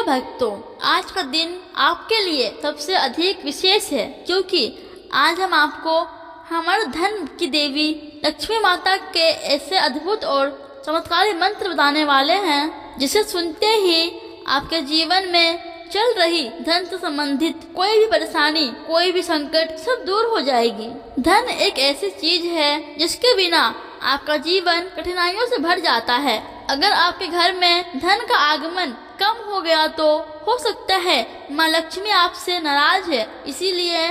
भक्तों, आज का दिन आपके लिए सबसे अधिक विशेष है, क्योंकि आज हम आपको हमारे धन की देवी लक्ष्मी माता के ऐसे अद्भुत और चमत्कारी मंत्र बताने वाले हैं, जिसे सुनते ही आपके जीवन में चल रही धन से संबंधित कोई भी परेशानी, कोई भी संकट सब दूर हो जाएगी। धन एक ऐसी चीज है जिसके बिना आपका जीवन कठिनाइयों से भर जाता है। अगर आपके घर में धन का आगमन कम हो गया तो हो सकता है माँ लक्ष्मी आपसे नाराज है। इसीलिए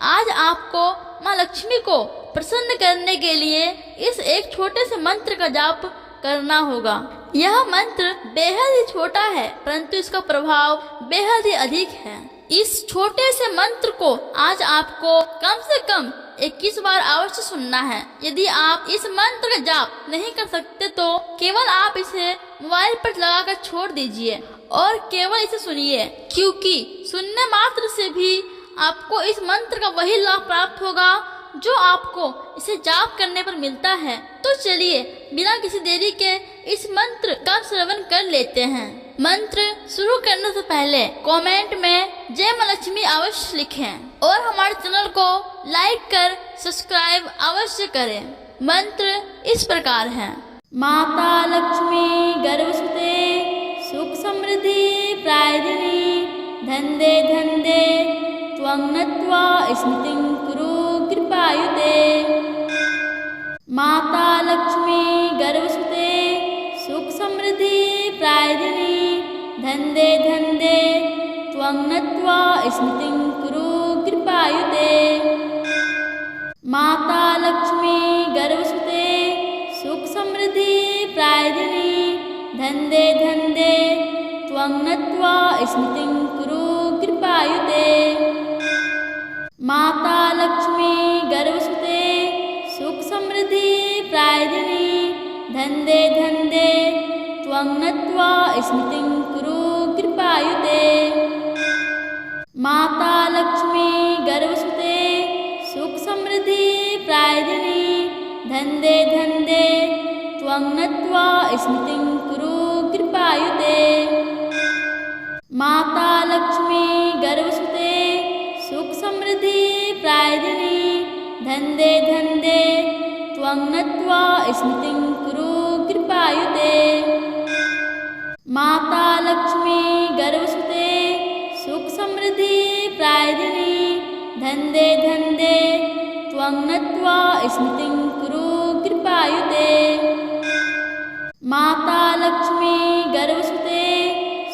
आज आपको माँ लक्ष्मी को प्रसन्न करने के लिए इस एक छोटे से मंत्र का जाप करना होगा। यह मंत्र बेहद ही छोटा है, परंतु इसका प्रभाव बेहद ही अधिक है। इस छोटे से मंत्र को आज आपको कम से कम 21 बार अवश्य सुनना है। यदि आप इस मंत्र का जाप नहीं कर सकते तो केवल आप इसे मोबाइल पर लगाकर छोड़ दीजिए और केवल इसे सुनिए, क्योंकि सुनने मात्र से भी आपको इस मंत्र का वही लाभ प्राप्त होगा जो आपको इसे जाप करने पर मिलता है। तो चलिए बिना किसी देरी के इस मंत्र का श्रवण कर लेते हैं। मंत्र शुरू करने से पहले कमेंट में जय माँ लक्ष्मी अवश्य लिखें और हमारे चैनल को लाइक कर सब्सक्राइब अवश्य करें। मंत्र इस प्रकार है। माता लक्ष्मी गर्भसुते सुख समृद्धि प्रायदिनी धन्दे धन्दे त्वं नत्वा स्मृतिं कुरु कृपायुते। माता लक्ष्मी गर्भसुते सुख समृद्धि प्रायदिनी धन्दे धन्दे त्वं नत्वा स्मृतिं कुरु कृपायुते। माता लक्ष्मी गर्भसुते सुख समृद्धि प्रायदिनी धन्दे धन्दे त्वं नत्वा स्मृतिं कुरु कृपायुते। माता लक्ष्मी गर्भसुते सुख समृद्धि प्रायदिनी धन्दे धन्दे त्वं नत्वा स्मृतिं कुरु कृपायुते। माता लक्ष्मी गर्भसुते सुख समृद्धि प्रायदिनी धन्दे धन्दे त्वं नत्वा स्मृतिं कुरु कृपायुते। माता लक्ष्मी गर्भसुते सुख समृद्धि प्रायदिनी धन्दे धन्दे त्वं नत्वा स्मृतिं कुरु कृपायुते। माता लक्ष्मी गर्भसुते सुख समृद्धि प्रायदिनी धन्दे धन्दे त्वं नत्वा स्मृतिं कुरु कृपायुते। माता लक्ष्मी गर्भसुते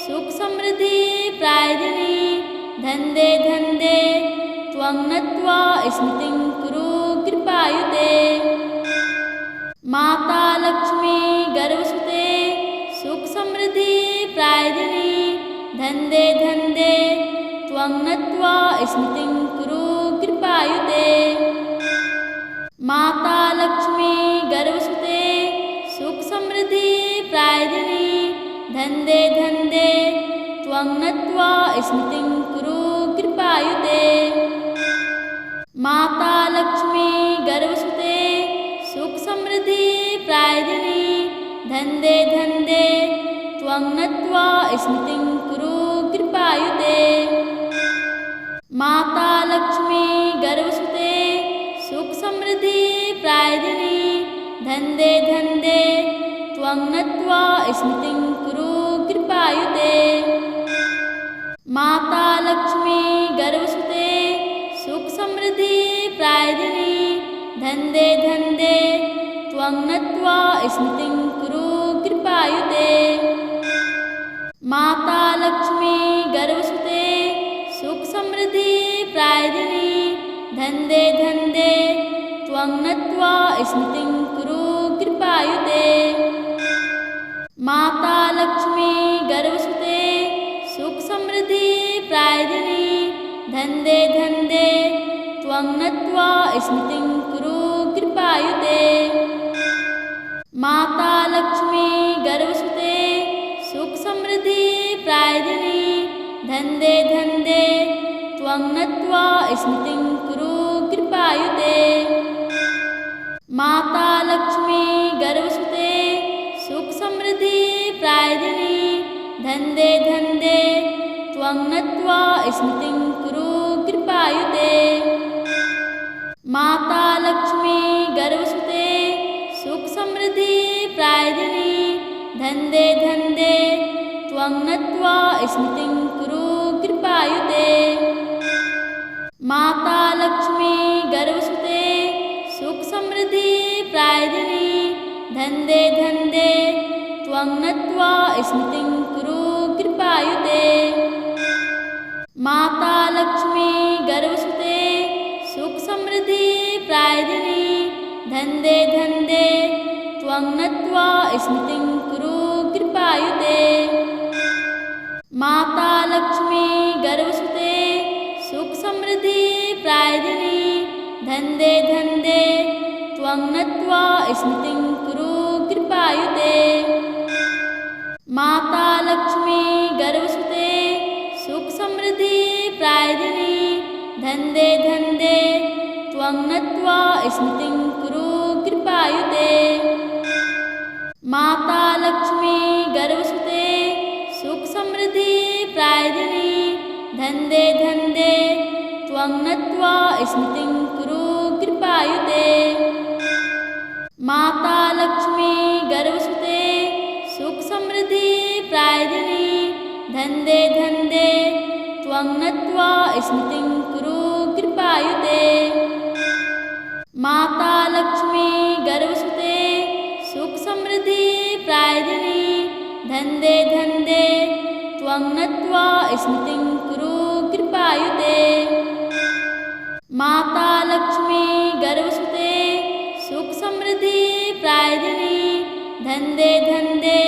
सुख समृद्धि प्रायदिनी धन्दे धन्दे त्वं नत्वा स्मृतिं कुरु कृपायुते। माता लक्ष्मी गर्भसुते सुख समृद्धि प्रायदिनी धन्दे धन्दे त्वं नत्वा स्मृतिं कुरु कृपायुते। माता लक्ष्मी गर्भसुते सुख समृद्धि प्रायदिनी धन्दे धन्दे त्वं नत्वा स्मृतिं कुरु कृपायुते। माता लक्ष्मी गर्भसुते सुख समृद्धि प्रायदिनी धन्दे धन्दे त्वं नत्वा स्मृतिं कुरु कृपायुते। माता लक्ष्मी गर्भसुते सुख समृद्धि प्रायदिनी धन्दे धन्दे त्वं नत्वा स्मृतिं कुरु कृपायुते। माता लक्ष्मी गर्भसुते सुख समृद्धि प्रायदिनी धन्दे धन्दे त्वं नत्वा स्मृतिं कुरु कृपायुते। माता लक्ष्मी गर्भसुते सुख समृद्धि प्रायदिनी धन्दे धन्दे त्वं नत्वा स्मृतिं कुरु कृपायुते। माता लक्ष्मी गर्भसुते सुख समृद्धि प्रायदिनी धन्दे धन्दे त्वं नत्वा स्मृतिं कुरु कृपायुते। माता लक्ष्मी गर्भसुते सुख समृद्धि प्रायदिनी धन्दे धन्दे त्वं नत्वा स्मृतिं कुरु कृपायुते। माता लक्ष्मी गर्भसुते सुख समृद्धि प्रायदिनी धन्दे धन्दे त्वं नत्वा स्मृतिं कुरु कृपायुते। माता लक्ष्मी गर्भसुते सुख समृद्धि प्रदायिनी धन्दे धन्दे त्वं नत्वा स्मृतिं कुरु कृपायुते। माता लक्ष्मी गर्भसुते सुख समृद्धि प्रदायिनी धन्दे धन्दे त्वं नत्वा स्मृतिं कुरु कृपायुते। माता लक्ष्मी गर्भसुते सुख समृद्धि प्रदायिनी धन्दे धन्दे त्वं नत्वा स्मृतिं कुरु कृपायुते। माता लक्ष्मी गर्भसुते सुख समृद्धि प्रदायिनी धन्दे धन्दे त्वं नत्वा स्मृतिं कुरु कृपायुते। माता लक्ष्मी गर्भसुते सुख समृद्धि प्रदायिनी धन्दे धन्दे त्वं नत्वा स्मृतिं कुरु कृपायुते। माता लक्ष्मी गर्भसुते सुख समृद्धि प्रदायिनी धन्दे धन्दे त्वं नत्वा स्मृतिं कुरु कृपायुते। माता लक्ष्मी गर्भसुते सुख समृद्धि प्रदायिनी धन्दे धन्दे त्वं नत्वा स्मृतिं कुरु कृपायुते। माता लक्ष्मी गर्भसुते सुख समृद्धि प्रदायिनी धन्दे धन्दे त्वं नत्वा स्मृतिं कुरु कृपायुते। माता लक्ष्मी गर्भसुते सुख समृद्धि प्रदायिनी धन्दे धन्दे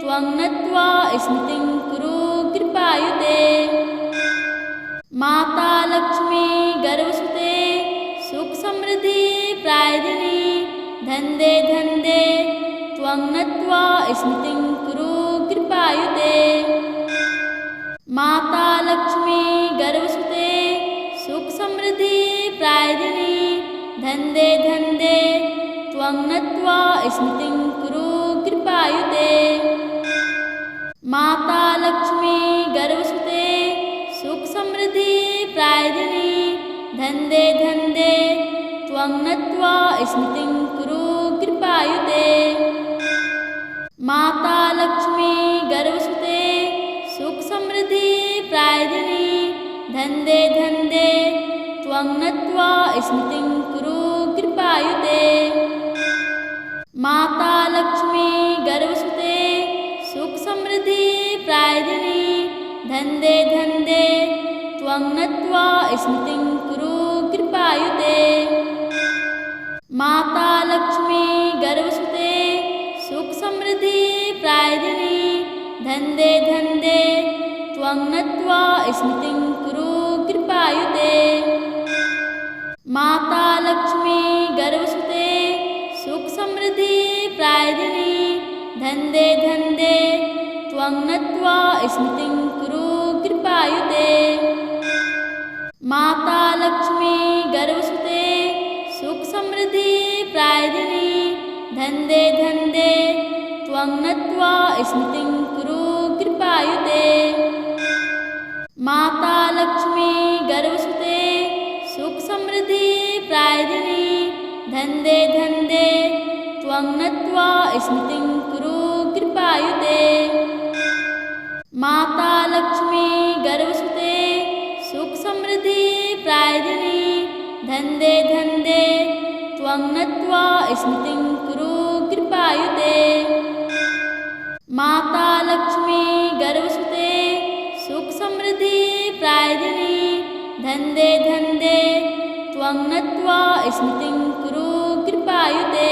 त्वं नत्वा स्मृतिं कुरु कृपायुते। माता लक्ष्मी गर्भसुते सुख समृद्धि प्रदायिनी धन्दे धन्दे त्वं नत्वा स्मृतिं कुरु कृपायुते। माता लक्ष्मी गर्भसुते सुख समृद्धि प्रदायिनी धन्दे धन्दे त्वं नत्वा स्मृतिं कुरु कृपायुते। माता लक्ष्मी गर्भसुते सुख समृद्धि प्रदायिनी धन्दे धन्दे त्वं नत्वा स्मृतिं कुरु कृपायुते। माता लक्ष्मी गर्भसुते सुख समृद्धि प्रदायिनी धन्दे धन्दे त्वं नत्वा स्मृतिं कुरु कृपायुते। माता लक्ष्मी गर्भसुते सुख समृद्धि प्रदायिनी धन्दे धन्दे त्वं नत्वा स्मृतिं कुरु कृपायुते। माता लक्ष्मी गर्भसुते सुख समृद्धि प्रदायिनी धन्दे धन्दे त्वं नत्वा स्मृतिं कुरु कृपायुते। माता लक्ष्मी गर्भसुते सुख समृद्धि प्रदायिनी धन्दे धन्दे त्वं नत्वा स्मृतिं कुरु कृपायुते। माता लक्ष्मी गर्भसुते सुख समृद्धि प्रदायिनी धन्दे धन्दे त्वं नत्वा स्मृतिं कुरु कृपायुते। माता लक्ष्मी गर्भसुते सुख समृद्धि प्रदायिनी धन्दे धन्दे त्वं नत्वा स्मृतिं कुरु कृपायुते। माता लक्ष्मी गर्भसुते सुख समृद्धि प्रदायिनी धन्दे धन्दे त्वं नत्वा स्मृतिं कुरु कृपायुते। माता लक्ष्मी गर्भसुते सुख समृद्धि प्रदायिनी धन्दे धन्दे त्वं नत्वा स्मृतिं कुरु कृपायुते।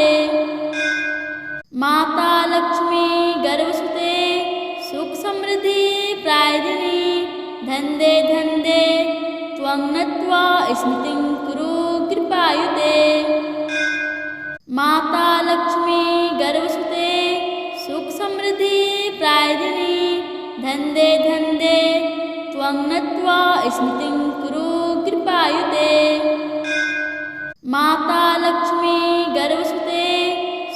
माता लक्ष्मी गर्भसुते सुख समृद्धि प्रदायिनी धन्दे धन्दे त्वं नत्वा स्मृतिं कुरु कृपायुते। माता लक्ष्मी गर्भसुते सुख समृद्धि प्रदायिनी धन्दे धन्दे त्वं नत्वा स्मृतिं कुरु कृपायुते। माता लक्ष्मी गर्भसुते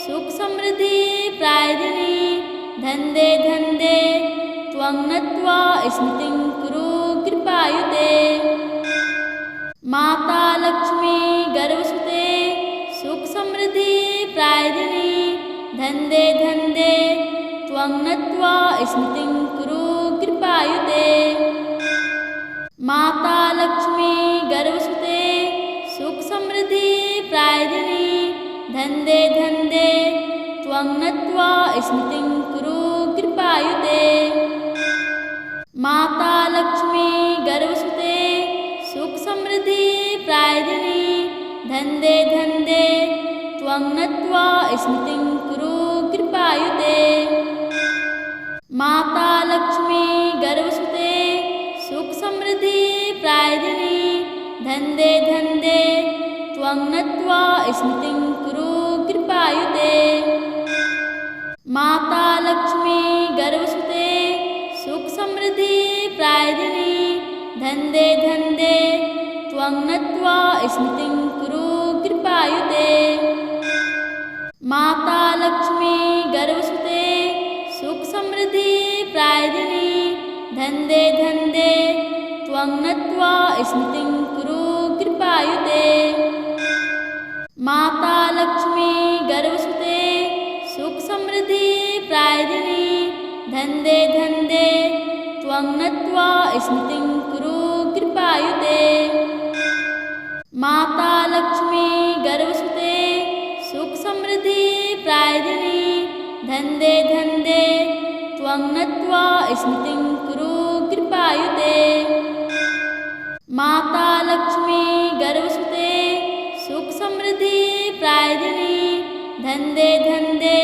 सुख समृद्धि प्रदायिनी धन्दे धन्दे त्वं त्वं नत्वा स्मृतिं कुरु कृपायुते। माता लक्ष्मी गर्भसुते सुखसमृद्धि प्रदायिनी धन्दे धन्दे त्वं नत्वा स्मृतिं कुरु कृपायुते। माता लक्ष्मी गर्भसुते सुखसमृद्धि प्रदायिनी धन्दे धन्दे त्वं नत्वा स्मृतिं कुरु कृपायुते। माता लक्ष्मी गर्भसुते सुखसमृद्धि प्रदायिनी धन्दे धन्दे त्वं नत्वा स्मृतिं कुरु कृपायुते। माता लक्ष्मी गर्भसुते सुखसमृद्धि प्रदायिनी धन्दे धन्दे त्वं नत्वा स्मृतिं कुरु कृपायुते। माता लक्ष्मी गर्भसुते सुखसमृद्धि प्रदायिनी धन्दे धन्दे त्वं नत्वा स्मृतिं कुरु कृपायुते। माता लक्ष्मी गर्भसुते सुखसमृद्धि प्रदायिनी धन्दे धन्दे त्वं नत्वा स्मृतिं कुरु कृपायुते। माता लक्ष्मी गर्भसुते सुखसमृद्धि प्रदायिनी धन्दे धन्दे त्वं नत्वा स्मृतिं कुरु कृपायुते। माता लक्ष्मी गर्भसुते सुखसमृद्धि प्रदायिनी धन्दे धन्दे त्वं नत्वा स्मृतिं कुरु कृपायुते। माता लक्ष्मी गर्भसुते सुखसमृद्धि प्रदायिनी धन्दे धन्दे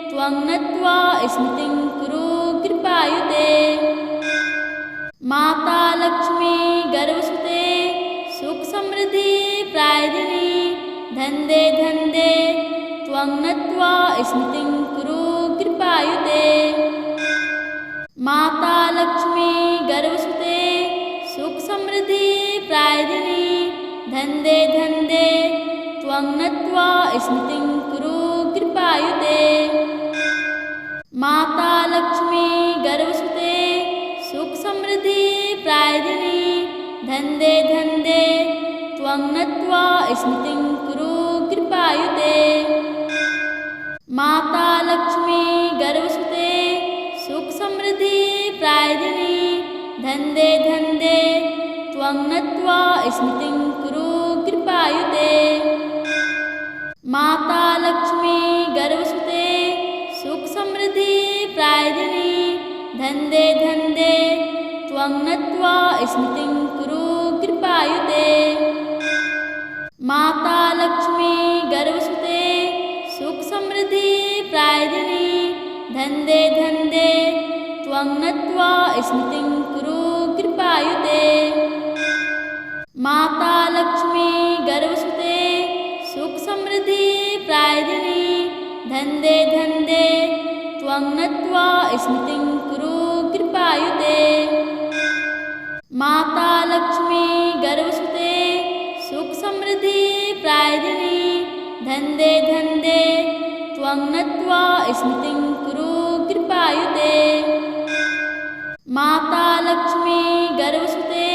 त्वं नत्वा स्मृतिं कुरु कृपायुते। माता लक्ष्मी गर्भसुते सुखसमृद्धि प्रदायिनी धन्दे धन्दे त्वं नत्वा स्मृतिं कुरु कृपायुते। माता लक्ष्मी गर्भसुते सुखसमृद्धि प्रदायिनी धन्दे धन्दे त्वं नत्वा स्मृतिं कुरु कृपायुते। माता लक्ष्मी गर्भसुते सुखसमृद्धि प्रदायिनी धन्दे धन्दे त्वं नत्वा स्मृतिं कुरु कृपायुते। माता लक्ष्मी गर्भसुते सुखसमृद्धि प्रदायिनी धन्दे धन्दे त्वं नत्वा स्मृतिं कुरु कृपायुते। माता लक्ष्मी गर्भसुते सुखसमृद्धि प्रदायिनी धन्दे धन्दे त्वं नत्वा स्मृतिं कुरु कृपायुते। माता लक्ष्मी गर्भसुते सुखसमृद्धि प्रदायिनी धन्दे धन्दे त्वं नत्वा स्मृतिं कुरु कृपायुते। माता लक्ष्मी गर्भसुते सुखसमृद्धि प्रदायिनी धन्दे धन्दे त्वं नत्वा स्मृतिं कुरु कृपायुते। माता लक्ष्मी गर्भसुते सुखसमृद्धि प्रदायिनी धन्दे धन्दे त्वं नत्वा स्मृतिं कुरु कृपायुते। माता लक्ष्मी गर्भसुते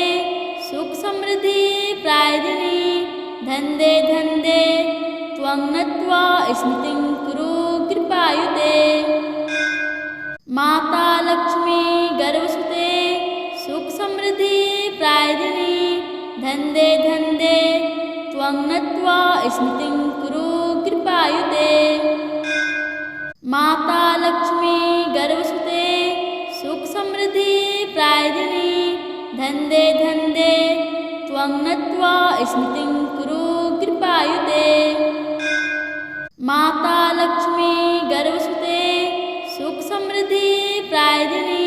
सुखसमृद्धि प्रदायिनी धन्दे धन्दे त्वं नत्वा स्मृतिं कुरु कृपायुते। माता लक्ष्मी गर्भसुते सुखसमृद्धि प्रदायिनी धन्दे धन्दे त्वं नत्वा स्मृतिं कुरु कृपायुते। माता लक्ष्मी गर्भसुते सुखसमृद्धि प्रदायिनी धन्दे धन्दे त्वं नत्वा स्मृतिं कुरु कृपायुते। माता लक्ष्मी गर्भसुते सुखसमृद्धि प्रदायिनी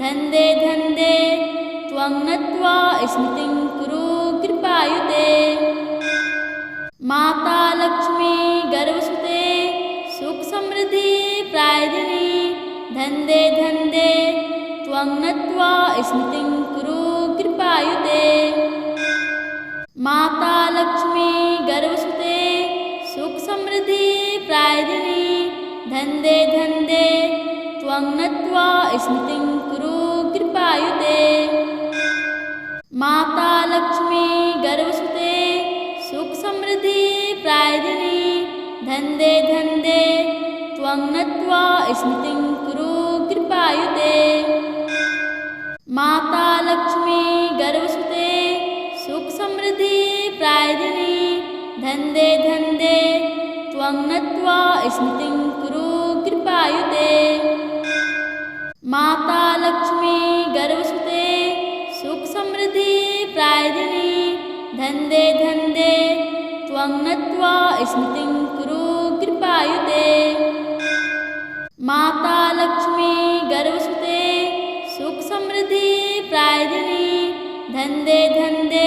धन्दे धन्दे त्वं नत्वा स्मृतिं कुरु कृपायुते। माता लक्ष्मी गर्भसुते सुखसमृद्धि प्रदायिनी धन्दे धन्दे त्वं नत्वा स्मृतिं कुरु कृपायुते। माता लक्ष्मी गर्भसुते सुखसमृद्धि प्रदायिनी धन्दे धन्दे त्वं नत्वा स्मृतिं कुरु कृपायुते माता लक्ष्मी गर्भसुते सुख समृद्धि प्रायदिनी धन्दे धन्दे त्वं नत्वा स्मृतिं कुरु कृपायुते माता लक्ष्मी गर्भसुते सुख समृद्धि प्रायदिनी धन्दे धन्दे त्वं नत्वा स्मृतिं कुरु कृपायुते माता लक्ष्मी गर्भसुते सुख समृद्धि प्रायदिनी धन्दे धन्दे त्वं नत्वा स्मृतिं कुरु कृपायुते माता लक्ष्मी गर्भसुते सुख समृद्धि प्रायदिनी धन्दे धन्दे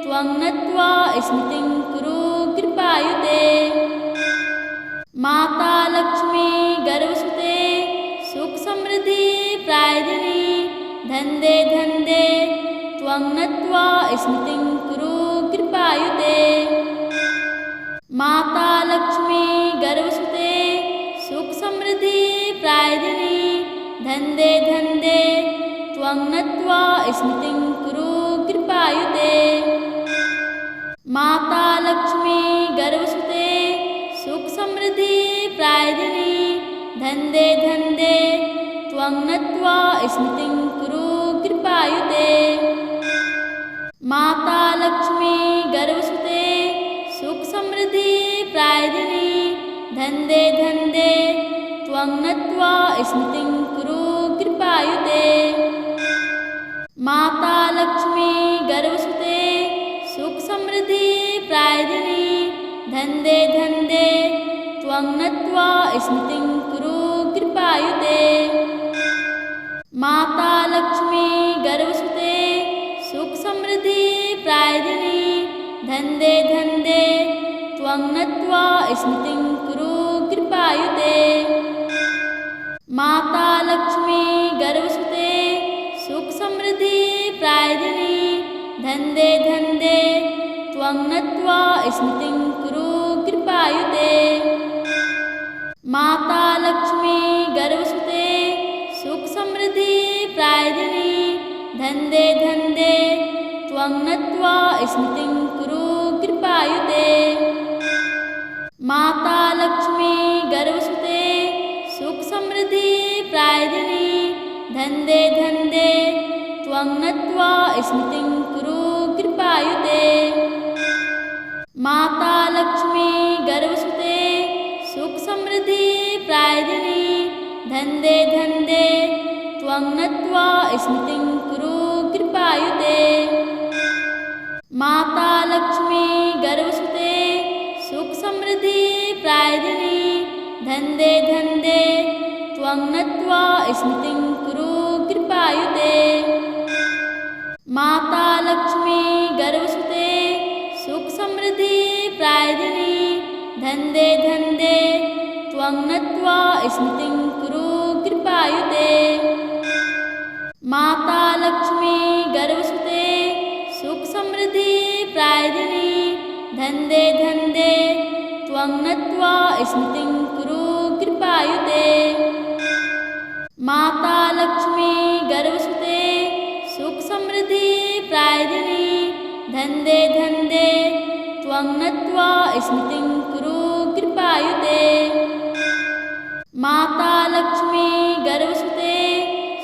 त्वं नत्वा स्मृतिं कुरु कृपायुते माता लक्ष्मी गर्भसुते सुख समृद्धि प्रायदिनी धन्दे धन्दे त्वं नत्वा स्मृतिं कुरु कृपायुते माता लक्ष्मी गर्भसुते सुख समृद्धि प्रायदिनी धन्दे धन्दे त्वं नत्वा स्मृतिं कुरु कृपायुते माता लक्ष्मी गर्भसुते सुख समृद्धि प्रायदिनी धन्दे धन्दे त्वं नत्वा स्मृतिं कुरु कृपायुते माता लक्ष्मी गर्भसुते सुख समृद्धि प्रायदिनी धन्दे धन्दे त्वं नत्वा स्मृतिं कुरु कृपायुते माता लक्ष्मी गर्भसुते सुख समृद्धि प्रायदिनी धन्दे धन्दे त्वं नत्वा स्मृतिं कुरु कृपायुते माता लक्ष्मी गर्भसुते सुख समृद्धि प्रायदिनी धन्दे धन्दे त्वं नत्वा स्मृतिं कुरु कृपायुते माता लक्ष्मी गर्भसुते सुख समृद्धि प्रायदिनी धन्दे धन्दे त्वं नत्वा स्मृतिं कुरु कृपायुते माता लक्ष्मी गर्भसुते सुख समृद्धि प्रायदिनी धन्दे धन्दे त्वं नत्वा स्मृतिं कुरु कृपायुते माता लक्ष्मी गर्भसुते सुख समृद्धि प्रायदिनी धन्दे धन्दे त्वं नत्वा स्मृतिं कुरु कृपायुते माता लक्ष्मी गर्भसुते सुख समृद्धि प्रायदिनी धन्दे धन्दे त्वं नत्वा स्मृतिं कुरु कृपायुते माता लक्ष्मी गर्भसुते सुख समृद्धि प्रायदिनी धन्दे धन्दे त्वं नत्वा स्मृतिं कुरु कृपायुते माता लक्ष्मी गर्भसुते सुख समृद्धि प्रायदिनी धन्दे धन्दे त्वं नत्वा स्मृतिं कुरु कृपायुते माता लक्ष्मी गर्भसुते सुख समृद्धि प्रायदिनी धन्दे धन्दे त्वं नत्वा स्मृतिं कुरु कृपायुते माता लक्ष्मी गर्भसुते सुख समृद्धि प्रायदिनी धन्दे धन्दे त्वं नत्वा स्मृतिं कुरु कृपायुते माता लक्ष्मी गर्भसुते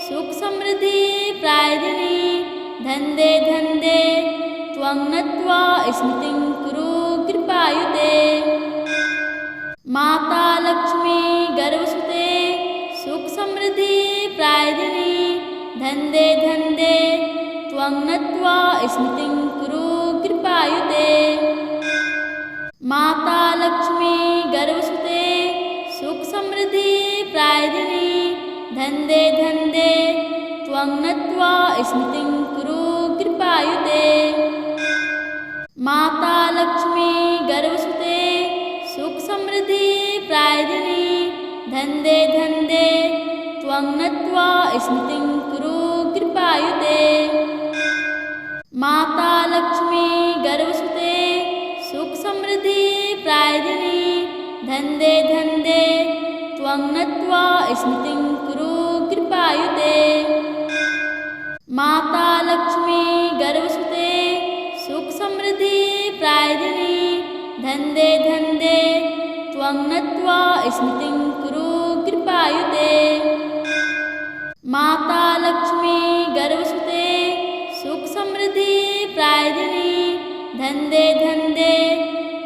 सुख समृद्धि प्रायदिनी धन्दे धन्दे त्वं नत्वा स्मृतिं कुरु कृपायुते माता लक्ष्मी गर्भसुते सुख समृद्धि प्रायदिनी धन्दे धन्दे त्वं नत्वा स्मृतिं कुरु कृपायुते माता लक्ष्मी गर्भसुते सुख समृद्धि प्रायदिनी धन्दे धन्दे त्वं नत्वा स्मृतिं कुरु कृपायुते माता लक्ष्मी गर्भसुते सुख समृद्धि प्रायदिनी धन्दे धन्दे त्वं नत्वा स्मृतिं कुरु कृपायुते माता लक्ष्मी गर्भसुते सुख समृद्धि प्रायदिनी धन्दे धन्दे त्वं नत्वा स्मृतिं कुरु कृपायुते माता लक्ष्मी गर्भसुते सुख समृद्धि प्रायदिनी धन्दे धन्दे त्वं नत्वा स्मृतिं कुरु कृपायुते। माता लक्ष्मी गर्भसुते सुख समृद्धि प्रायदिनी धन्दे धन्दे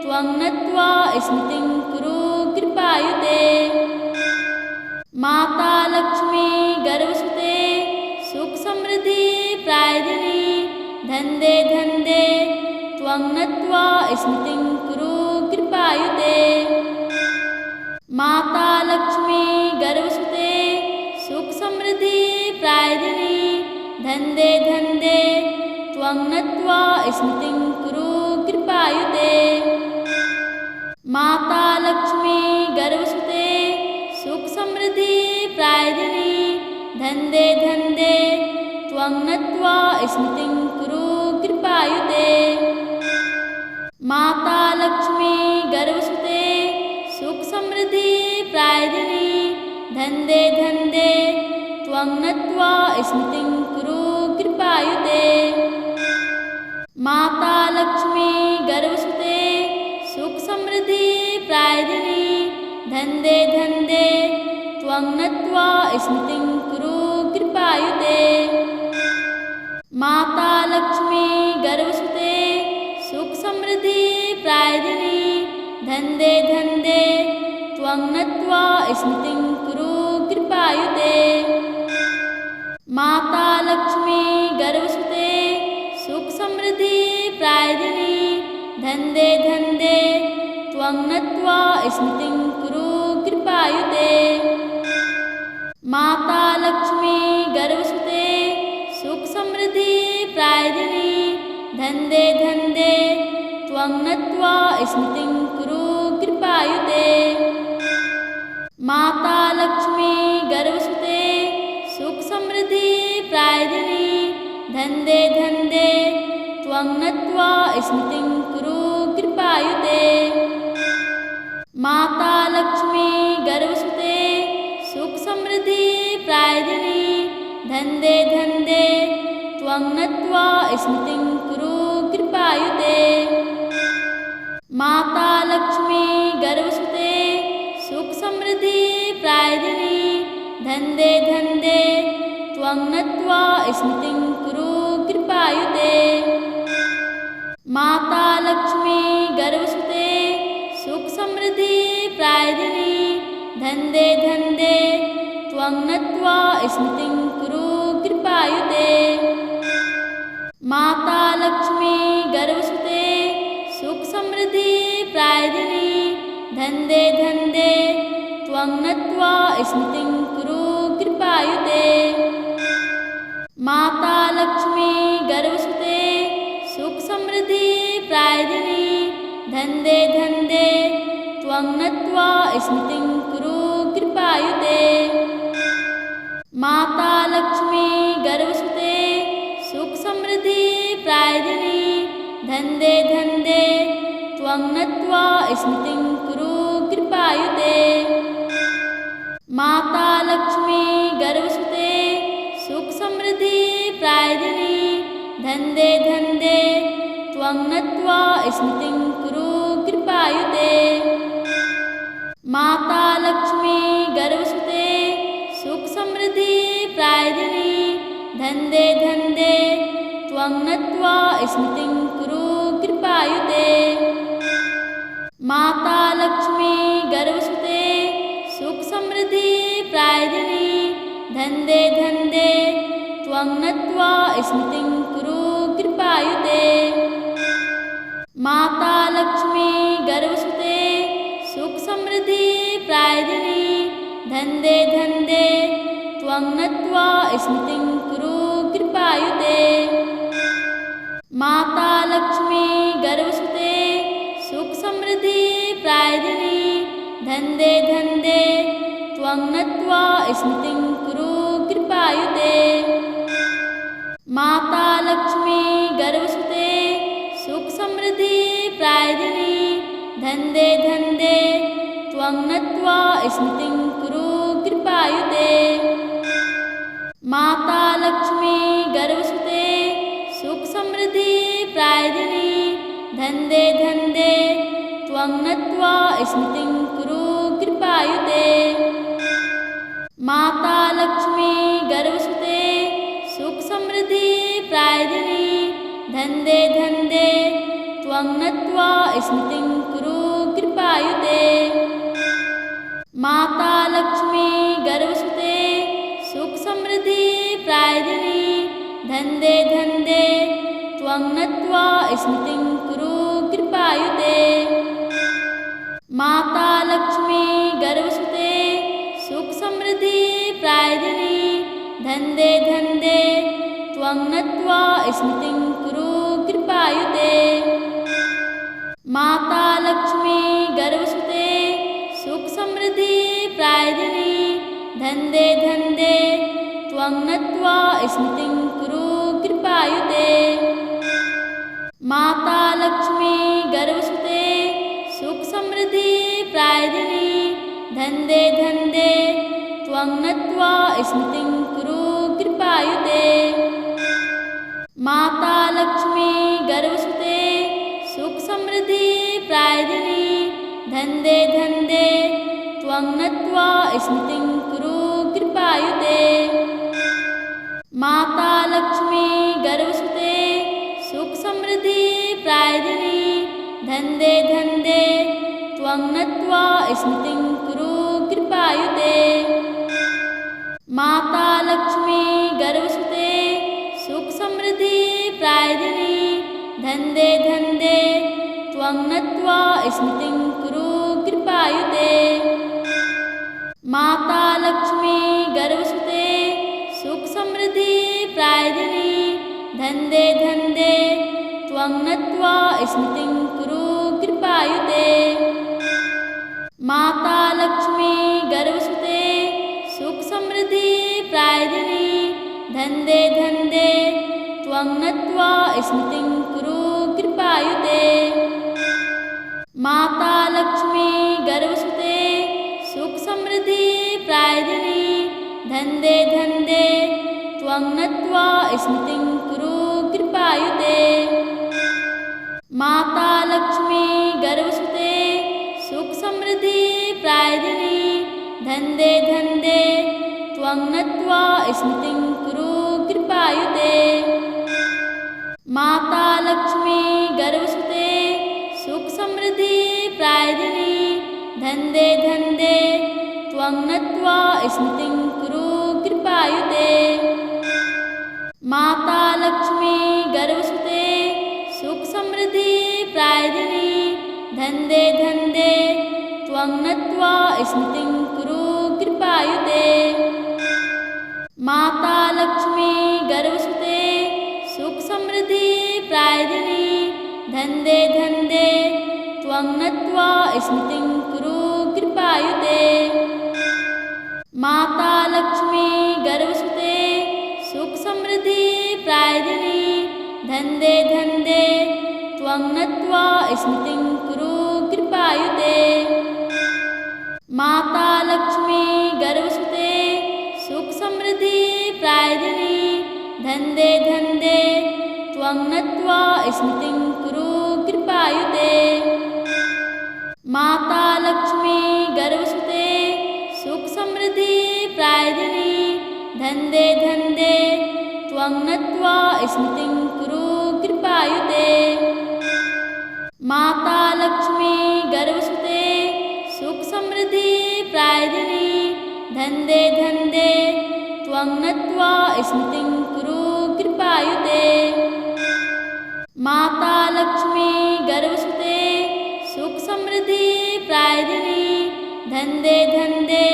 त्वं नत्वा स्मृतिं कुरु कृपायुते। माता लक्ष्मी गर्भसुते सुख समृद्धि प्रायदिनी धन्दे धन्दे त्वं नत्वा स्मृतिं कुरु कृपायुते। माता लक्ष्मी गर्भसुते सुख समृद्धि प्रायदिनी धन्दे धन्दे त्वं नत्वा स्मृतिं कुरु कृपायुते। माता लक्ष्मी गर्भसुते सुख समृद्धि प्रायदिनी धन्दे धन्दे त्वं नत्वा स्मृतिं कुरु कृपायुते। माता लक्ष्मी गर्भसुते सुख समृद्धि प्रायदिनी धन्दे धन्दे त्वं नत्वा स्मृतिं कुरु कृपायुते। माता लक्ष्मी गर्भसुते सुख समृद्धि प्रायदिनी धन्दे धन्दे त्वं नत्वा स्मृतिं कुरु कृपायुते। माता लक्ष्मी गर्भसुते सुख समृद्धि प्रायदिनी धन्दे धन्दे त्वं नत्वा स्मृतिं कुरु कृपायुते। माता लक्ष्मी गर्भसुते सुख समृद्धि प्रायदिनी धन्दे धन्दे त्वं नत्वा स्मृतिं कुरु कृपायुते। माता लक्ष्मी गर्भसुते सुख समृद्धि प्रायदिनी धन्दे धन्दे त्वं नत्वा स्मृतिं कुरु कृपायुते। माता लक्ष्मी गर्भसुते सुख समृद्धि प्रायदिनी धन्दे धन्दे त्वं नत्वा स्मृतिं कुरु कृपायुते। माता लक्ष्मी गर्भसुते सुख समृद्धि प्रायदिनी धन्दे धन्दे त्वं नत्वा स्मृतिं कुरु कृपायुते। माता लक्ष्मी गर्भसुते सुख समृद्धि प्रायदिनी धन्दे धन्दे त्वं नत्वा स्मृतिं कुरु कृपायुते। माता लक्ष्मी गर्भसुते सुख समृद्धि प्रायदिनी धन्दे धन्दे त्वं नत्वा स्मृतिं कुरु कृपायुते। माता लक्ष्मी गर्भसुते सुख समृद्धि प्रायदिनी धन्दे धन्दे त्वं नत्वा स्मृतिं कुरु कृपायुते। माता लक्ष्मी गर्भसुते सुख समृद्धि प्रायदिनी धन्दे धन्दे त्वं नत्वा स्मृतिं कुरु कृपायुते। माता लक्ष्मी गर्भसुते सुख समृद्धि प्रायदिनी धन्दे धन्दे त्वं नत्वा स्मृतिं कुरु कृपायुते। माता लक्ष्मी गर्भसुते सुख समृद्धि प्रायदिनी धन्दे धन्दे त्वं नत्वा स्मृतिं कुरु कृपायुते। माता लक्ष्मी गर्भसुते सुख समृद्धि प्रायदिनी धन्दे धन्दे त्वं नत्वा स्मृतिं कुरु कृपायुते। माता लक्ष्मी गर्भसुते सुख समृद्धि प्रायदिनी धन्दे धन्दे त्वं नत्वा स्मृतिं कुरु कृपायुते। माता लक्ष्मी गर्भसुते सुख समृद्धि प्रायदिनी धन्दे धन्दे त्वं नत्वा स्मृतिं कुरु कृपायुते। माता लक्ष्मी गर्भसुते सुख समृद्धि प्रायदिनी धन्दे धन्दे त्वं नत्वा स्मृतिं कुरु कृपायुते। माता लक्ष्मी गर्भसुते सुख समृद्धि प्रायदिनी धन्दे धन्दे त्वं नत्वा स्मृतिं कुरु कृपायुते। माता लक्ष्मी गर्भसुते त्वं नत्वा स्मृतिं कुरु कृपायुते। माता लक्ष्मी गर्भसुते सुख समृद्धि प्रदायिनी धन्दे धन्दे त्वं नत्वा स्मृतिं कुरु कृपायुते। माता लक्ष्मी गर्भसुते सुख समृद्धि प्रदायिनी धन्दे धन्दे त्वं नत्वा स्मृतिं कुरु कृपायुते। माता लक्ष्मी गर्भसुते सुख समृद्धि प्रदायिनी धन्दे धन्दे त्वं नत्वा स्मृतिं कुरु कृपायुते। माता लक्ष्मी गर्भसुते सुख समृद्धि प्रदायिनी धन्दे धन्दे त्वं नत्वा स्मृतिं कुरु कृपायुते। माता लक्ष्मी गर्भसुते सुख समृद्धि प्रदायिनी धन्दे धन्दे त्वं नत्वा स्मृतिं कुरु कृपायुते। माता लक्ष्मी गर्भसुते सुख समृद्धि प्रदायिनी धन्दे धन्दे त्वं नत्वा स्मृतिं कुरु कृपायुते। माता लक्ष्मी गर्भसुते सुख समृद्धि प्रदायिनी धन्दे धन्दे त्वं नत्वा स्मृतिं कुरु कृपायुते। माता लक्ष्मी गर्भसुते सुख समृद्धि प्रदायिनी धन्दे धन्दे त्वं नत्वा स्मृतिं कुरु कृपायुते। माता लक्ष्मी गर्भसुते सुख समृद्धि प्रदायिनी धन्दे धन्दे त्वं नत्वा स्मृतिं कुरु कृपायुते। माता लक्ष्मी गर्भसुते सुख समृद्धि प्रदायिनी धन्दे धन्दे त्वं नत्वा स्मृतिं कुरु कृपायुते। माता लक्ष्मी गर्भसुते सुख समृद्धि प्रदायिनी धन्दे धन्दे त्वं नत्वा स्मृतिं कुरु कृपायुते। माता लक्ष्मी गर्भसुते सुख समृद्धि प्रदायिनी धन्दे धन्दे त्वं नत्वा स्मृतिं कुरु कृपायुते। माता लक्ष्मी गर्भसुते सुख समृद्धि प्रदायिनी धन्दे धन्दे त्वं नत्वा स्मृतिं कुरु कृपायुते। माता लक्ष्मी गर्भसुते सुख समृद्धि प्रदायिनी धन्दे धन्दे त्वं नत्वा स्मृतिं कुरु कृपायुते। माता लक्ष्मी गर्भसुते सुख समृद्धि प्रदायिनी धन्दे धन्दे त्वं नत्वा स्मृतिं कुरु कृपायुते। माता लक्ष्मी गर्भसुते सुख समृद्धि प्रदायिनी धन्दे धन्दे त्वं नत्वा स्मृतिं कुरु कृपायुते। माता लक्ष्मी गर्भसुते सुख समृद्धि प्रदायिनी धन्दे धन्दे त्वं नत्वा स्मृतिं कुरु कृपायुते। माता लक्ष्मी गर्भसुते सुख समृद्धि प्रदायिनी धन्दे धन्दे त्वं नत्वा स्मृतिं कुरु कृपायुते। माता लक्ष्मी गर्भसुते सुख समृद्धि प्रदायिनी धन्दे धन्दे त्वं नत्वा स्मृतिं कुरु कृपायुते। माता लक्ष्मी गर्भसुते सुख समृद्धि प्रदायिनी धन्दे धन्दे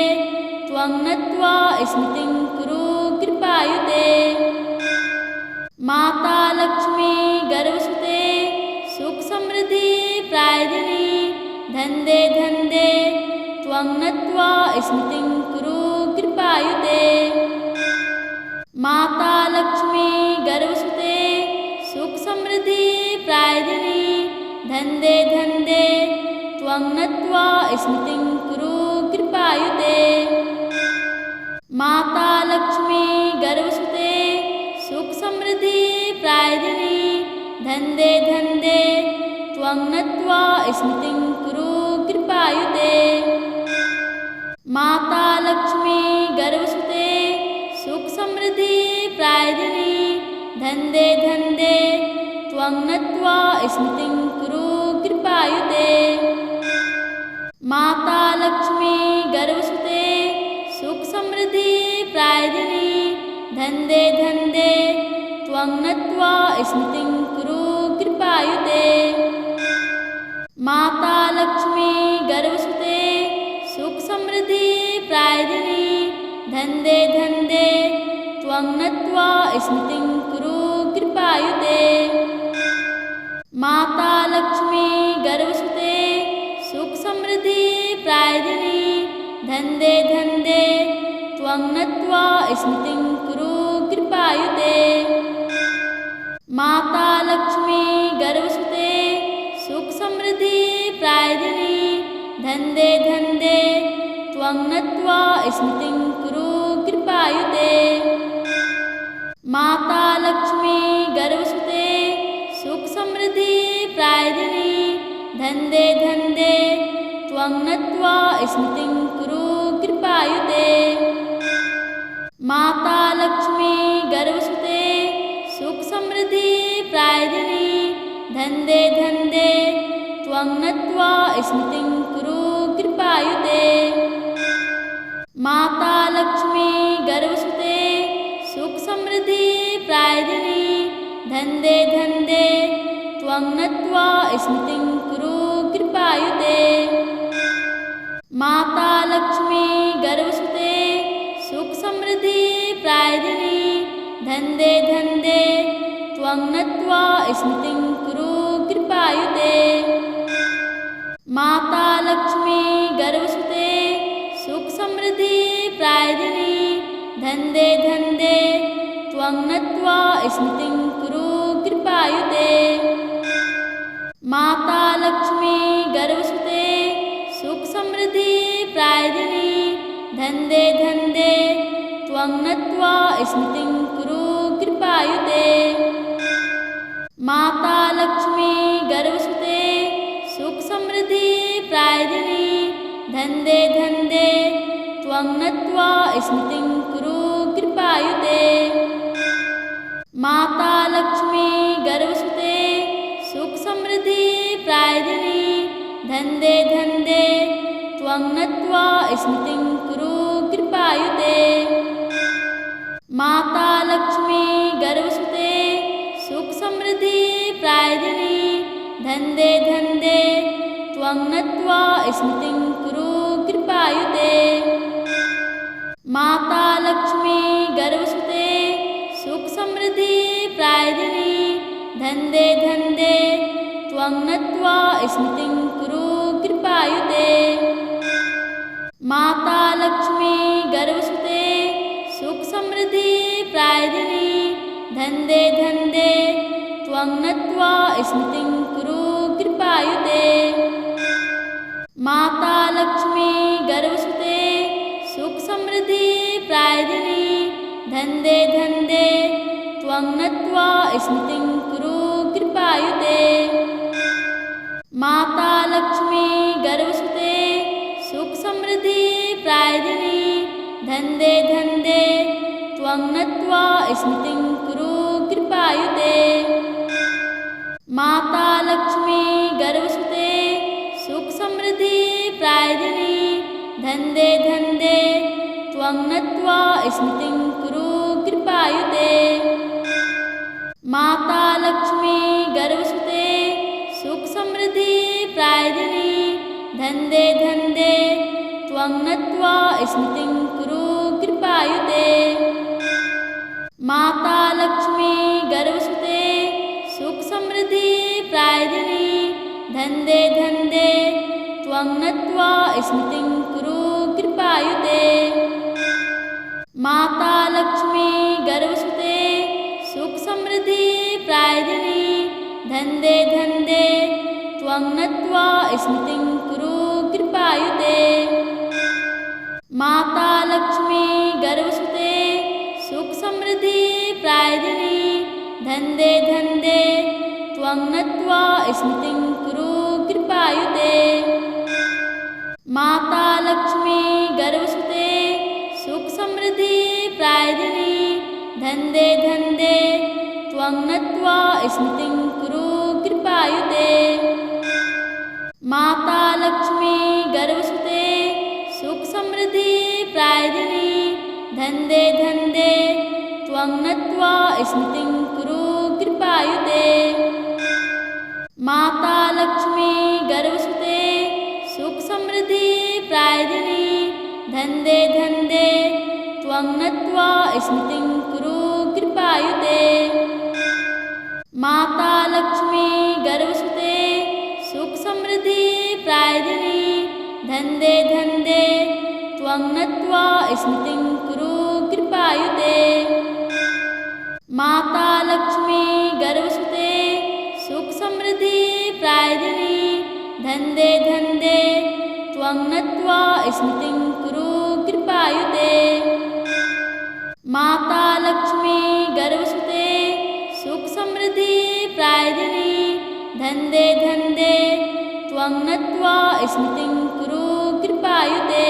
त्वं नत्वा स्मृतिं कुरु कृपायुते। माता लक्ष्मी गर्भसुते सुख समृद्धि प्रदायिनी धन्दे धन्दे त्वं नत्वा स्मृतिं कुरु कृपायुते। माता लक्ष्मी गर्भसुते सुख समृद्धि प्रदायिनी धन्दे धन्दे त्वं नत्वा स्मृतिं कुरु कृपायुते। माता लक्ष्मी गर्भसुते सुख समृद्धि प्रदायिनी धन्दे धन्दे त्वं नत्वा स्मृतिं कुरु कृपायुते माता लक्ष्मी गर्भसुते सुख समृद्धि प्रायदिनी धन्दे धन्दे त्वं नत्वा स्मृतिं कुरु कृपायुते माता लक्ष्मी गर्भसुते सुख समृद्धि प्रायदिनी धन्दे धन्दे त्वं नत्वा स्मृतिं कुरु कृपायुते माता लक्ष्मी गर्भसुते सुख समृद्धि प्रायदिनी धन्दे धन्दे त्वं नत्वा स्मृतिं कुरु कृपायुते माता लक्ष्मी गर्भसुते सुख समृद्धि प्रायदिनी धन्दे धन्दे त्वं नत्वा स्मृतिं कुरु कृपायुते माता लक्ष्मी गर्भसुते सुख समृद्धि प्रायदिनी धन्दे धन्दे त्वं नत्वा स्मृतिं कुरु कृपायुते माता लक्ष्मी गर्भसुते सुख समृद्धि प्रायदिनी धन्दे धन्दे त्वं नत्वा स्मृतिं कुरु कृपायुते माता लक्ष्मी गर्भसुते सुख समृद्धि प्रायदिनी धन्दे धन्दे त्वं नत्वा स्मृतिं कुरु कृपायुते माता लक्ष्मी गर्भसुते सुख समृद्धि प्रायदिनी धन्दे धन्दे त्वं नत्वा स्मृतिं कुरु कृपायुते माता लक्ष्मी गर्भसुते सुख समृद्धि प्रायदिनी धन्दे धन्दे त्वं नत्वा स्मृतिं कुरु कृपायुते माता लक्ष्मी गर्भसुते सुख समृद्धि प्रायदिनी धन्दे धन्दे त्वं नत्वा स्मृतिं कुरु कृपायुते माता लक्ष्मी गर्भसुते सुख समृद्धि प्रायदिनी धन्दे धन्दे त्वं नत्वा स्मृतिं कुरु कृपायुते माता लक्ष्मी गर्भसुते सुख समृद्धि प्रायदिनी धन्दे धन्दे त्वं नत्वा स्मृतिं कुरु कृपायुते माता लक्ष्मी गर्भसुते सुख समृद्धि प्रायदिनी धन्दे धन्दे त्वं नत्वा स्मृतिं कुरु कृपायुते माता लक्ष्मी गर्भसुते सुख समृद्धि प्रायदिनी धन्दे धन्दे त्वं नत्वा स्मृतिं कुरु कृपायुते माता लक्ष्मी गर्भसुते सुख समृद्धि प्रायदिनी धन्दे धन्दे त्वं नत्वा स्मृतिं कुरु कृपायुते माता लक्ष्मी गर्भसुते सुख समृद्धि प्रायदिनी धन्दे धन्दे त्वं नत्वा स्मृतिं कुरु कृपायुते माता लक्ष्मी गर्भसुते सुख समृद्धि प्रायदिनी धन्दे धन्दे त्वं नत्वा स्मृतिं कुरु कृपायुते माता लक्ष्मी गर्भसुते सुख समृद्धि प्रायदिनी धन्दे धन्दे त्वं नत्वा स्मृतिं कुरु कृपायुते माता लक्ष्मी गर्भसुते सुख समृद्धि प्रायदिनी धन्दे धन्दे त्वं नत्वा स्मृतिं कुरु कृपायुते माता लक्ष्मी गर्भसुते सुख समृद्धि प्रायदिनी धन्दे धन्दे त्वं नत्वा स्मृतिं कुरु कृपायुते माता लक्ष्मी गर्भसुते सुख समृद्धि प्रायदिनी धन्दे धन्दे त्वं नत्वा स्मृतिं कुरु कृपायुते माता लक्ष्मी गर्भसुते सुख समृद्धि प्रायदिनी धन्दे धन्दे त्वं नत्वा स्मृतिं कुरु कृपायुते माता लक्ष्मी गर्भसुते सुख समृद्धि प्रायदिनी धन्दे धन्दे त्वं नत्वा स्मृतिं कुरु कृपायुते माता लक्ष्मी गर्भसुते सुख समृद्धि प्रायदिनी धन्दे धन्दे त्वं नत्वा स्मृतिं कुरु कृपायुते। माता लक्ष्मी गर्भसुते सुख समृद्धि प्रायदिनी धन्दे धन्दे त्वं नत्वा स्मृतिं कुरु कृपायुते। माता लक्ष्मी गर्भसुते सुख समृद्धि प्रायदिनी धन्दे धन्दे त्वं नत्वा स्मृतिं कुरु कृपायुते। माता लक्ष्मी गर्भसुते सुख समृद्धि प्रायदिनी धन्दे धन्दे त्वं नत्वा स्मृतिं कुरु कृपायुते। माता लक्ष्मी गर्भसुते सुख समृद्धि प्रायदिनी धन्दे धन्दे त्वं नत्वा स्मृतिं कुरु कृपायुते। माता लक्ष्मी गर्भसुते सुख समृद्धि प्रायदिनी धन्दे धन्दे त्वं नत्वा स्मृतिं कुरु कृपायुते।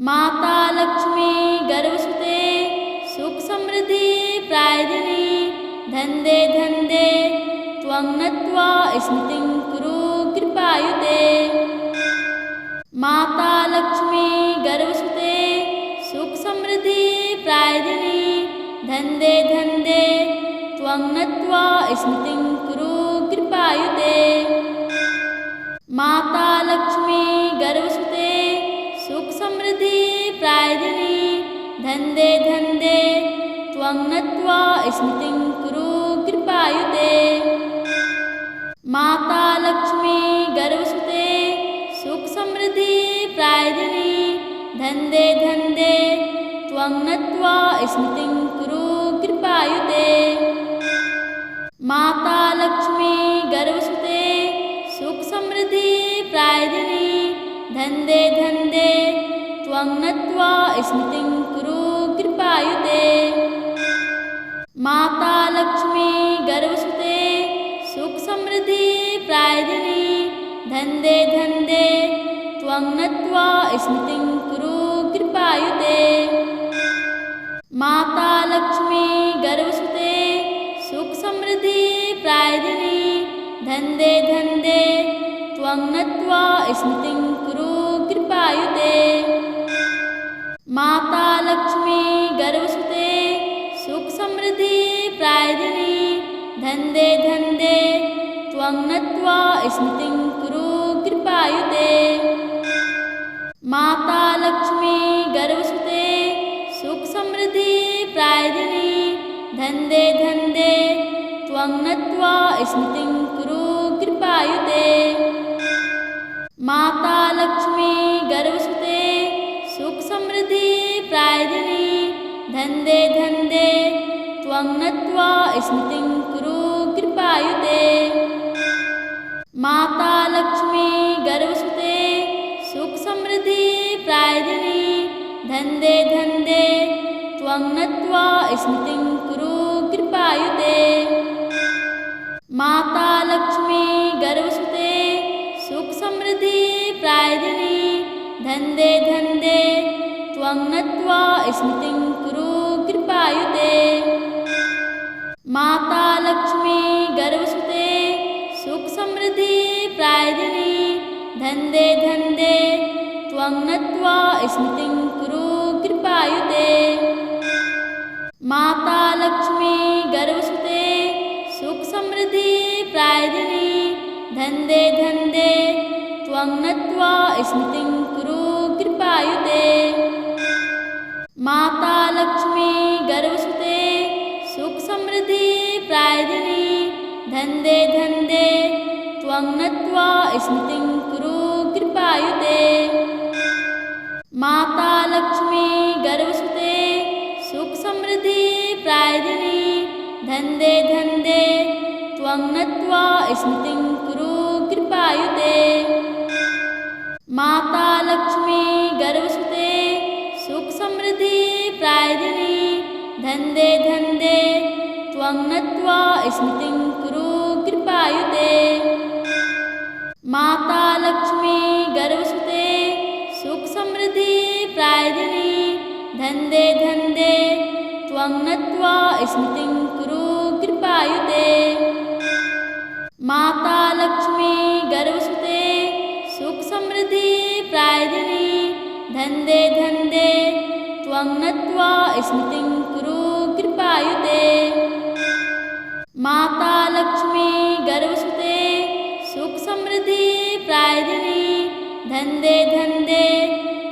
माता लक्ष्मी गर्भसुते सुख समृद्धि प्रायदिनी धन्दे धन्दे त्वं नत्वा स्मृतिं कुरु कृपायुते। माता लक्ष्मी गर्भसुते सुख समृद्धि प्रायदिनी धन्दे धन्दे त्वं नत्वा स्मृतिं कुरु कृपायुते। माता लक्ष्मी गर्भसुते सुख समृद्धि प्रायदिनी धन्दे धन्दे त्वं नत्वा स्मृतिं कुरु कृपायुते। माता लक्ष्मी गर्भसुते सुख समृद्धि प्रायदिनी धन्दे धन्दे त्वं नत्वा स्मृतिं कुरु कृपायुते। माता लक्ष्मी गर्भसुते सुख समृद्धि प्रायदिनी धन्दे धन्दे त्वं नत्वा स्मृतिं कुरु कृपायुते। माता लक्ष्मी गर्भसुते सुख समृद्धि प्रायदिनी धन्दे धन्दे त्वं नत्वा स्मृतिं कुरु कृपायुते। माता लक्ष्मी गर्भसुते सुख समृद्धि प्रायदिनी धन्दे धन्दे त्वं नत्वा स्मृतिं कुरु कृपायुते। माता लक्ष्मी गर्भसुते सुख समृद्धि प्रायदिनी धन्दे धन्दे त्वं नत्वा स्मृतिं कुरु कृपायुते। माता लक्ष्मी गर्भसुते सुख समृद्धि प्रायदिनी धन्दे धन्दे त्वं नत्वा स्मृतिं कुरु कृपायुते। माता लक्ष्मी गर्भसुते सुख समृद्धि प्रायदिनी धन्दे धन्दे त्वं नत्वा स्मृतिं कुरु कृपायुते। माता लक्ष्मी गर्भसुते सुख समृद्धि प्रायदिनी धन्दे धन्दे त्वं नत्वा स्मृतिं कुरु कृपायुते। माता लक्ष्मी गर्भसुते सुख समृद्धि प्रायदिनी धन्दे धन्दे त्वं नत्वा स्मृतिं कुरु कृपायुते। माता लक्ष्मी गर्भसुते सुख समृद्धि प्रायदिनी धन्दे धन्दे त्वं नत्वा स्मृतिं कुरु कृपायुते। माता लक्ष्मी गर्भसुते सुख समृद्धि प्रायदिनी धन्दे धन्दे त्वं नत्वा स्मृतिं कुरु कृपायुते। माता लक्ष्मी गर्भसुते सुख समृद्धि प्रायदिनी धन्दे धन्दे त्वं नत्वा स्मृतिं कुरु कृपायुते। माता लक्ष्मी गर्भसुते सुख समृद्धि प्रायदिनी धन्दे धन्दे त्वं नत्वा स्मृतिं कुरु कृपायुते। माता लक्ष्मी गर्भसुते सुख समृद्धि प्रायदिनी धन्दे धन्दे त्वं नत्वा स्मृतिं कुरु कृपायुते। माता लक्ष्मी गर्भसुते सुख समृद्धि प्रायदिनी धन्दे धन्दे त्वं नत्वा स्मृतिं कुरु कृपायुते। माता लक्ष्मी गर्भसुते सुख समृद्धि प्रायदिनी धन्दे धन्दे त्वं नत्वा स्मृतिं कुरु कृपायुते। माता लक्ष्मी गर्भसुते सुख समृद्धि प्रायदिनी धन्दे धन्दे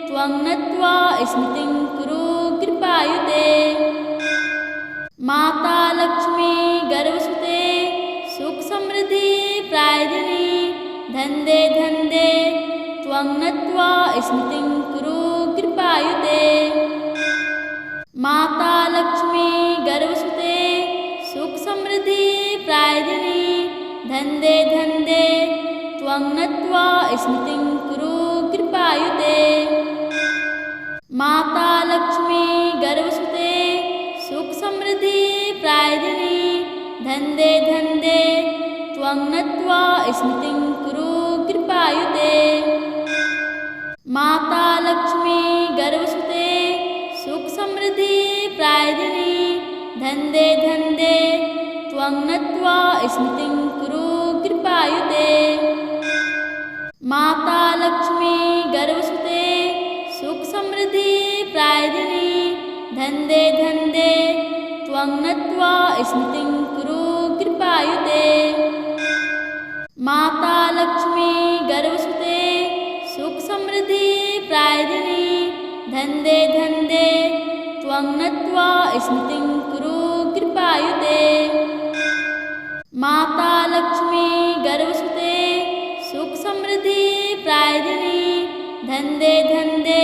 त्वं नत्वा स्मृतिं कुरु कृपायुते। माता लक्ष्मी गर्भसुते सुख समृद्धि प्रायदिनी धन्दे धन्दे त्वं नत्वा स्मृतिं कुरु कृपायुते। माता लक्ष्मी गर्भसुते सुख समृद्धि प्रायदिनी धन्दे धन्दे त्वं नत्वा स्मृतिं कुरु कृपायुते। माता लक्ष्मी गर्भसुते सुख समृद्धि प्रायदिनी धन्दे धन्दे त्वं नत्वा स्मृतिं कुरु कृपायुते। माता लक्ष्मी गर्भसुते सुख समृद्धि प्रायदिनी धन्दे धन्दे त्वं नत्वा स्मृतिं कुरु कृपायुते। माता लक्ष्मी गर्भसुते सुख समृद्धि प्रायदिनी धन्दे धन्दे त्वं नत्वा स्मृतिं कुरु कृपायुते। माता लक्ष्मी गर्भसुते सुख समृद्धि प्रायदिनी धन्दे धन्दे त्वं नत्वा स्मृतिं कुरु कृपायुते। माता लक्ष्मी गर्भसुते सुख समृद्धि प्रायदिनी धन्दे धन्दे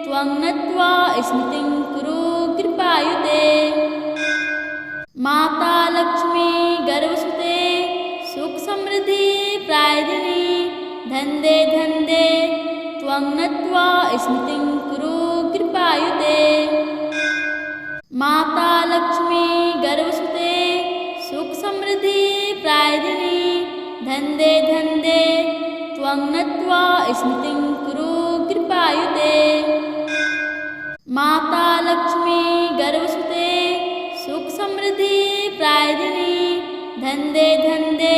त्वं नत्वा स्मृतिं कुरु कृपायुते। माता लक्ष्मी गर्भसुते सुख समृद्धि प्रायदिनी धन्दे धन्दे त्वं नत्वा स्मृतिं कुरु कृपायुते। माता लक्ष्मी गर्भसुते सुख समृद्धि प्रायदिनी धन्दे धन्दे त्वं नत्वा स्मृतिं कुरु कृपायुते। माता लक्ष्मी गर्भसुते सुख समृद्धि प्रायदिनी धन्दे धन्दे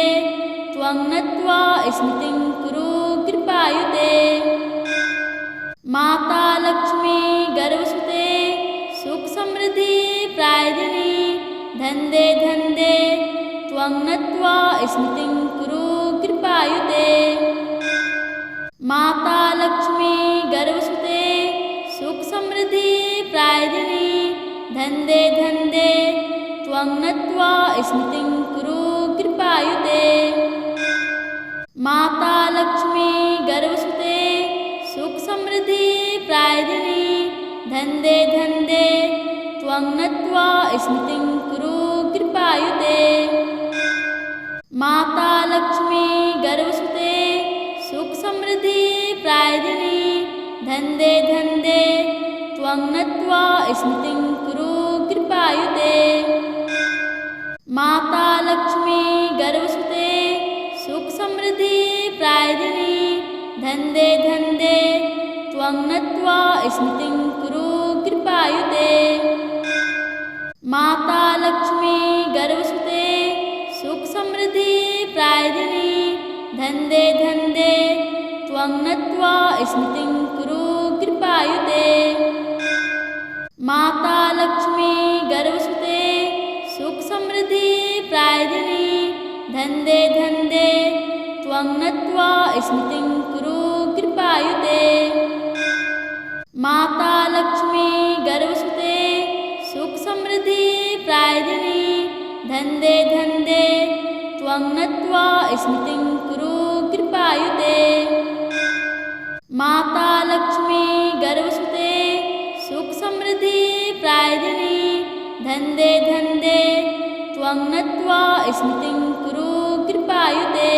त्वं नत्वा स्मृतिं कुरु कृपायुते। माता लक्ष्मी गर्भसुते सुख समृद्धि प्रायदिनी धन्दे धन्दे त्वं नत्वा स्मृतिं कुरु कृपायुते। माता लक्ष्मी गर्भसुते सुख समृद्धि प्रायदिनी धन्दे धन्दे त्वं नत्वा स्मृतिं कुरु कृपायुते। माता लक्ष्मी गर्भसुते सुख समृद्धि प्रायदिनी धन्दे धन्दे त्वं नत्वा स्मृतिं कुरु कृपायुते। माता लक्ष्मी गर्भसुते सुख समृद्धि प्रायदिनी धन्दे धन्दे त्वं नत्वा स्मृतिं कुरु कृपायुते। माता लक्ष्मी गर्भसुते सुख समृद्धि प्रायदिनी धन्दे धन्दे त्वं नत्वा स्मृतिं कुरु कृपायुते। माता लक्ष्मी गर्भसुते सुख समृद्धि प्रायदिनी धन्दे धन्दे त्वं नत्वा स्मृतिं कुरु कृपायुते। माता लक्ष्मी गर्भसुते सुख समृद्धि प्रायदिनी धन्दे धन्दे त्वं नत्वा स्मृतिं कुरु कृपायुते। माता लक्ष्मी गर्भसुते सुख समृद्धि प्रायदिनी धन्दे धन्दे त्वं नत्वा स्मृतिं कुरु कृपायुते। माता लक्ष्मी गर्भसुते सुख समृद्धि प्रायदिनी धन्दे धन्दे त्वं नत्वा स्मृतिं कुरु कृपायुते।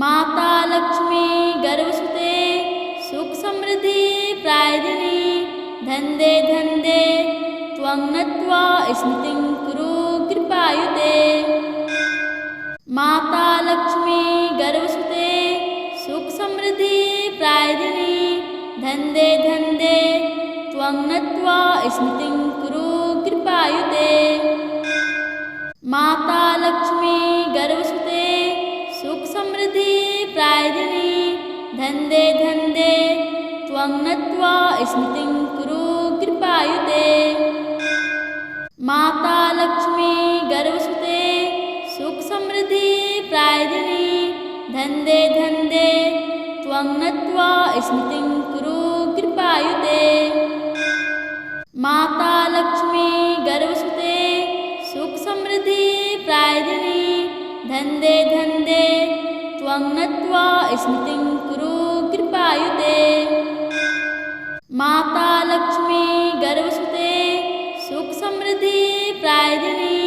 माता लक्ष्मी गर्भसुते सुख समृद्धि प्रायदिनी धन्दे धन्दे त्वं नत्वा स्मृतिं कुरु कृपायुते। माता लक्ष्मी गर्वसुते सुख समृद्धि प्रायदिनी धन्दे धन्दे त्वं नत्वा स्मृतिं कुरु कृपायुते माता लक्ष्मी गर्वसुते सुख समृद्धि प्रायदिनी धन्दे धन्दे त्वं नत्वा स्मृतिं कुरु कृपायुते माता लक्ष्मी गर्वसुते सुख समृद्धि प्रायदिनी धन्दे धन्दे त्वं नत्वा स्मृतिं कुरु कृपायुते माता लक्ष्मी गर्वसुते सुख समृद्धि प्रायदिनी धन्दे धन्दे त्वं नत्वा स्मृतिं कुरु कृपायुते माता लक्ष्मी गर्वसुते सुख समृद्धि प्रायदिनी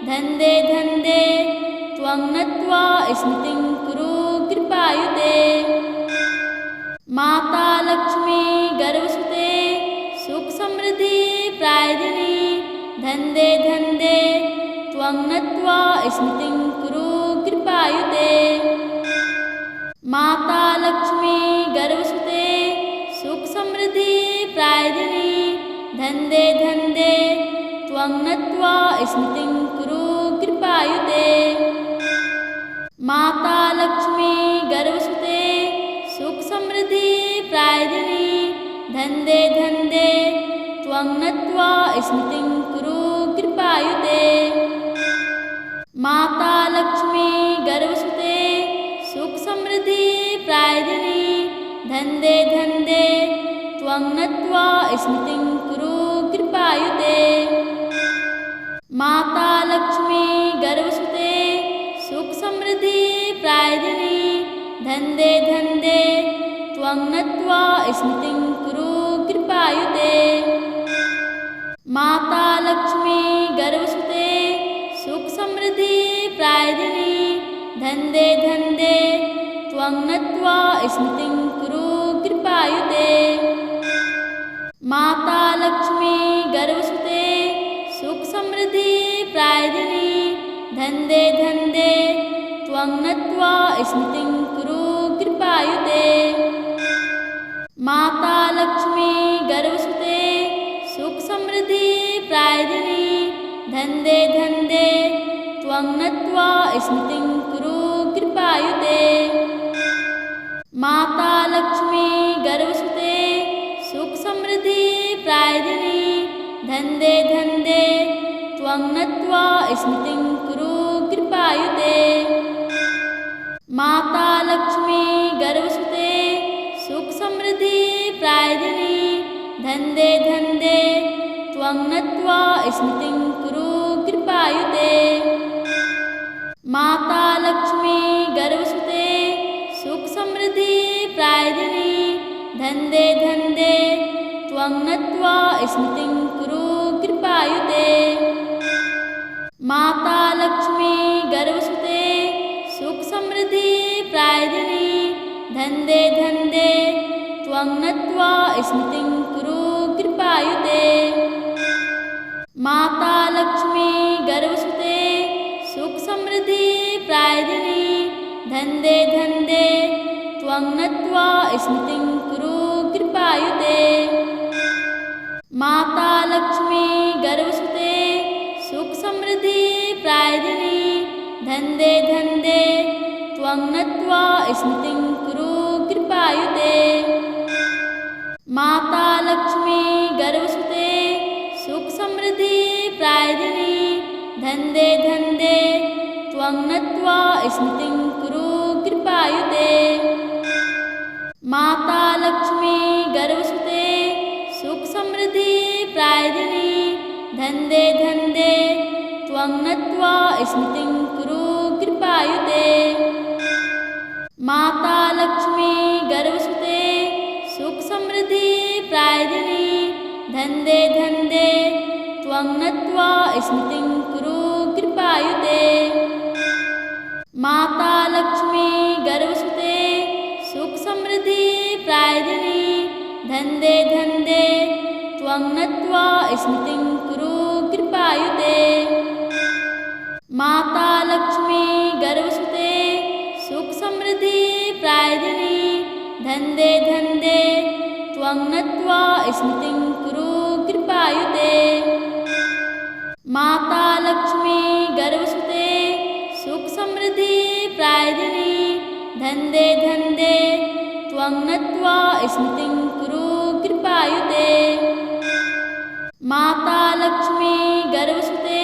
धन्दे धन्दे त्वं नत्वा स्मृतिं कुरु कृपायुते माता लक्ष्मी गर्वसुते सुख समृद्धि प्रायदिनी धन्दे धन्दे त्वं नत्वा स्मृतिं कुरु कृपायुते माता लक्ष्मी गर्वसुते सुख समृद्धि प्रायदिनी धन्दे धन्दे त्वं नत्वा स्मृतिं कुरु कृपायुते माता लक्ष्मी गर्वसुते सुख समृद्धि प्रायदिनी धन्दे धन्दे त्वं नत्वा स्मृतिं कुरु कृपायुते माता लक्ष्मी गर्वसुते सुख समृद्धि प्रायदिनी धन्दे धन्दे त्वं नत्वा स्मृतिं कुरु कृपायुते माता लक्ष्मी गर्वसुते सुख समृद्धि प्रायदिनी धन्दे धन्दे त्वं नत्वा स्मृतिं कुरु कृपायुते माता लक्ष्मी गर्वसुते सुख समृद्धि प्रायदिनी धन्दे धन्दे त्वं नत्वा स्मृतिं कुरु कृपायुते माता लक्ष्मी गर्वसुते सुख समृद्धि प्रायदिनी धन्दे धन्दे त्वं नत्वा स्मृतिं कुरु कृपायुते माता लक्ष्मी गर्वसुते सुख समृद्धि प्रायदिनी धन्दे धन्दे त्वं नत्वा स्मृतिं कुरु कृपायुते माता लक्ष्मी गर्वसुते सुख समृद्धि प्रायदिनी धन्दे धन्दे त्वं नत्वा स्मृतिं कुरु कृपायुते माता लक्ष्मी गर्वसुते सुख समृद्धि प्रायदिनी धन्दे धन्दे त्वं नत्वा स्मृतिं कुरु कृपायुते माता लक्ष्मी गर्वसुते सुख समृद्धि प्रायदिनी धन्दे धन्दे त्वं नत्वा स्मृतिं कुरु कृपायुते माता लक्ष्मी गर्वसुते सुख समृद्धि प्रायदिनी धन्दे धन्दे त्वं नत्वा स्मृतिं कुरु कृपायुते माता लक्ष्मी गर्वसुते सुख समृद्धि प्रायदिनी धन्दे धन्दे त्वं नत्वा स्मृतिं कुरु कृपायुते माता लक्ष्मी गर्वसुते सुख समृद्धि प्रायदिनी धन्दे धन्दे त्वं नत्वा स्मृतिं कुरु कृपायुते माता लक्ष्मी गर्वसुते सुख समृद्धि प्रायदिनी धन्दे धन्दे त्वं नत्वा स्मृतिं कुरु कृपायुते माता लक्ष्मी गर्वसुते सुख समृद्धि प्रायदिनी धन्दे धन्दे त्वं नत्वा स्मृतिं कुरु कृपायुते माता लक्ष्मी गर्वसुते सुख समृद्धि प्रायदिनी धन्दे धन्दे त्वं नत्वा स्मृतिं कुरु कृपायुते माता लक्ष्मी गर्वसुते सुख समृद्धि प्रायदिनी धन्दे धन्दे त्वं नत्वा स्मृतिं कुरु कृपायुते माता लक्ष्मी गर्वसुते सुख समृद्धि धन्दे धन्दे त्वं नत्वा स्मृतिं कुरु कृपायुते माता लक्ष्मी गर्भसुते सुखसमृद्धि प्रायदिनी धन्दे धन्दे त्वं नत्वा स्मृतिं कुरु कृपायुते माता लक्ष्मी गर्भसुते